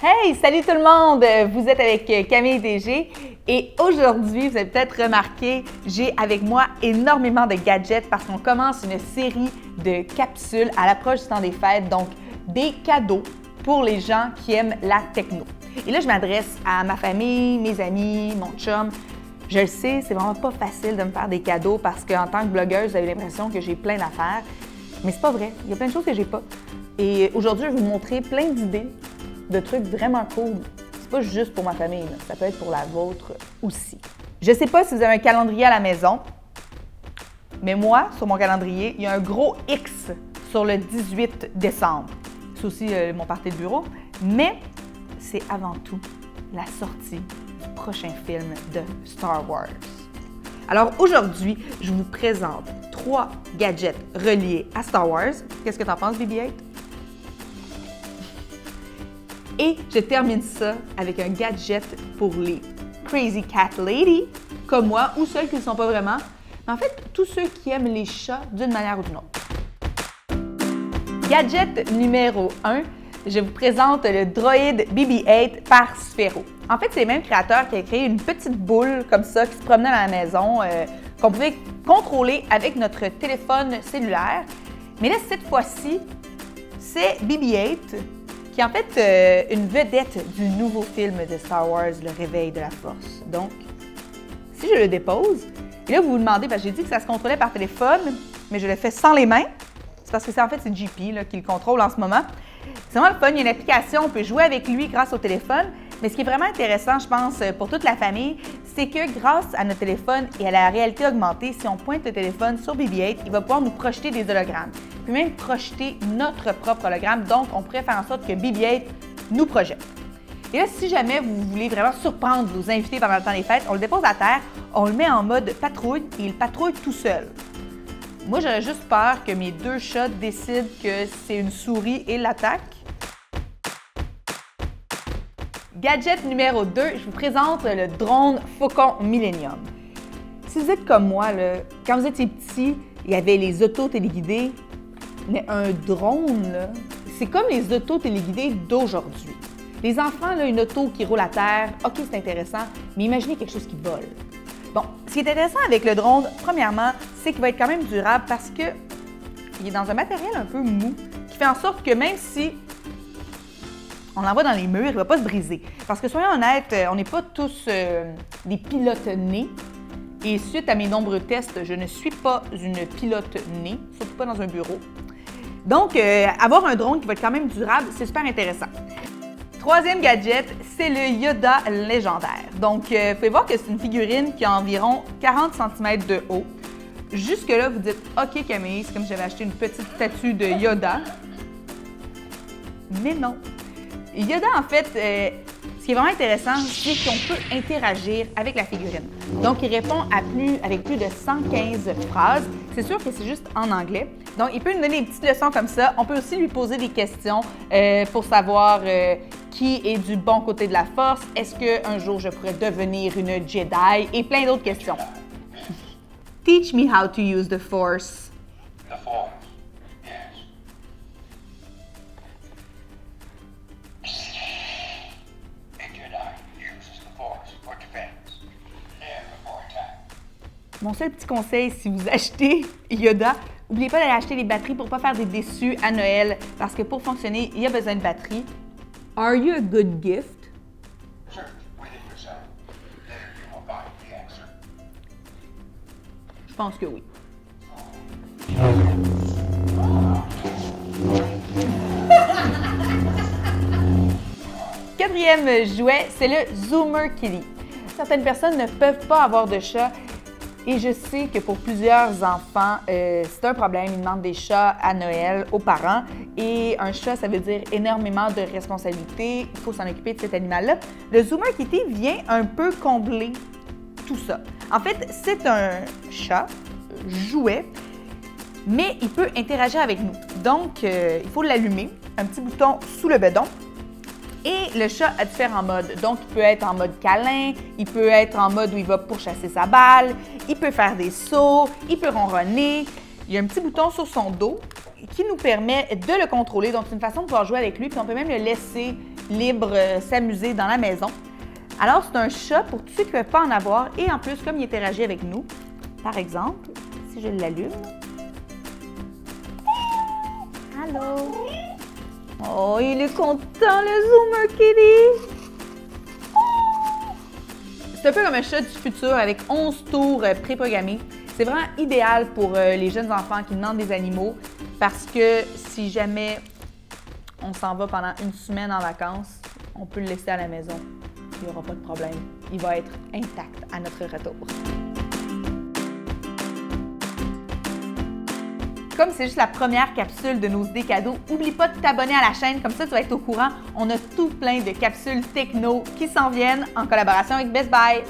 Hey, salut tout le monde! Vous êtes avec Camille DG et aujourd'hui, vous avez peut-être remarqué, j'ai avec moi énormément de gadgets parce qu'on commence une série de capsules à l'approche du temps des fêtes, donc des cadeaux pour les gens qui aiment la techno. Et là, je m'adresse à ma famille, mes amis, mon chum. Je le sais, c'est vraiment pas facile de me faire des cadeaux parce qu'en tant que blogueuse, vous avez l'impression que j'ai plein d'affaires. Mais c'est pas vrai, il y a plein de choses que j'ai pas. Et aujourd'hui, je vais vous montrer plein d'idées de trucs vraiment cool. C'est pas juste pour ma famille, là. Ça peut être pour la vôtre aussi. Je sais pas si vous avez un calendrier à la maison, mais moi, sur mon calendrier, il y a un gros X sur le 18 décembre. C'est aussi mon party de bureau, mais c'est avant tout la sortie du prochain film de Star Wars. Alors aujourd'hui, je vous présente 3 gadgets reliés à Star Wars. Qu'est-ce que t'en penses, BB-8? Et je termine ça avec un gadget pour les Crazy Cat Lady, comme moi, ou ceux qui ne le sont pas vraiment. Mais en fait, tous ceux qui aiment les chats d'une manière ou d'une autre. Gadget numéro 1, je vous présente le Droid BB-8 par Sphero. En fait, c'est le même créateur qui a créé une petite boule comme ça qui se promenait dans la maison, qu'on pouvait contrôler avec notre téléphone cellulaire. Mais là, cette fois-ci, c'est BB-8 qui est en fait une vedette du nouveau film de Star Wars, Le Réveil de la Force. Donc, si je le dépose, et là vous vous demandez, parce que j'ai dit que ça se contrôlait par téléphone, mais je le fais sans les mains, c'est parce que c'est JP là, qui le contrôle en ce moment. C'est vraiment le fun, il y a une application, on peut jouer avec lui grâce au téléphone, mais ce qui est vraiment intéressant, je pense, pour toute la famille, c'est que grâce à notre téléphone et à la réalité augmentée, si on pointe le téléphone sur BB-8, il va pouvoir nous projeter des hologrammes, puis même projeter notre propre hologramme, donc on pourrait faire en sorte que BB-8 nous projette. Et là, si jamais vous voulez vraiment surprendre vos invités pendant le temps des fêtes, on le dépose à terre, on le met en mode patrouille et il patrouille tout seul. Moi, j'aurais juste peur que mes 2 chats décident que c'est une souris et l'attaquent. Gadget numéro 2, je vous présente le drone Faucon Millennium. Si vous êtes comme moi, là, quand vous étiez petit, il y avait les autos téléguidés, mais un drone, là, c'est comme les autos téléguidés d'aujourd'hui. Les enfants, là, une auto qui roule à terre, OK, c'est intéressant, mais imaginez quelque chose qui vole. Bon, ce qui est intéressant avec le drone, premièrement, c'est qu'il va être quand même durable parce qu'il est dans un matériel un peu mou qui fait en sorte que même si on l'envoie dans les murs, il ne va pas se briser. Parce que soyons honnêtes, on n'est pas tous des pilotes nés. Et suite à mes nombreux tests, je ne suis pas une pilote née, surtout pas dans un bureau. Donc, avoir un drone qui va être quand même durable, c'est super intéressant. Troisième gadget, c'est le Yoda légendaire. Donc, vous pouvez voir que c'est une figurine qui a environ 40 cm de haut. Jusque-là, vous dites « OK Camille, c'est comme si j'avais acheté une petite statue de Yoda. » Mais non. Yoda, en fait, ce qui est vraiment intéressant, c'est qu'on peut interagir avec la figurine. Donc, il répond avec plus de 115 phrases. C'est sûr que c'est juste en anglais. Donc, il peut nous donner des petites leçons comme ça. On peut aussi lui poser des questions pour savoir qui est du bon côté de la force. Est-ce qu'un jour, je pourrais devenir une Jedi? Et plein d'autres questions. Teach me how to use the Force. The Force, yes. A Jedi uses the Force for defense, never for attack. Mon seul petit conseil, si vous achetez Yoda, n'oubliez pas d'aller acheter les batteries pour ne pas faire des déçus à Noël, parce que pour fonctionner, il y a besoin de batterie. Are you a good gift? Search within yourself. There you will find the answer. Je pense que oui. Quatrième jouet, c'est le Zoomer Kitty. Certaines personnes ne peuvent pas avoir de chat. Et je sais que pour plusieurs enfants, c'est un problème. Ils demandent des chats à Noël aux parents. Et un chat, ça veut dire énormément de responsabilités. Il faut s'en occuper de cet animal-là. Le Zoomer Kitty vient un peu combler tout ça. En fait, c'est un chat, jouet, mais il peut interagir avec nous. Donc, il faut l'allumer. Un petit bouton sous le bedon. Et le chat a différents modes. Donc, il peut être en mode câlin, il peut être en mode où il va pourchasser sa balle, il peut faire des sauts, il peut ronronner. Il y a un petit bouton sur son dos qui nous permet de le contrôler. Donc, c'est une façon de pouvoir jouer avec lui, puis on peut même le laisser libre, s'amuser dans la maison. Alors, c'est un chat pour tous ceux qui ne peuvent pas en avoir. Et en plus, comme il interagit avec nous, par exemple, si je l'allume. Allô? Oh, il est content, le Zoomer Kitty! C'est un peu comme un chat du futur avec 11 tours préprogrammés. C'est vraiment idéal pour les jeunes enfants qui demandent des animaux parce que si jamais on s'en va pendant une semaine en vacances, on peut le laisser à la maison. Il n'y aura pas de problème. Il va être intact à notre retour. Comme c'est juste la première capsule de nos idées cadeaux, n'oublie pas de t'abonner à la chaîne, comme ça tu vas être au courant. On a tout plein de capsules techno qui s'en viennent en collaboration avec Best Buy.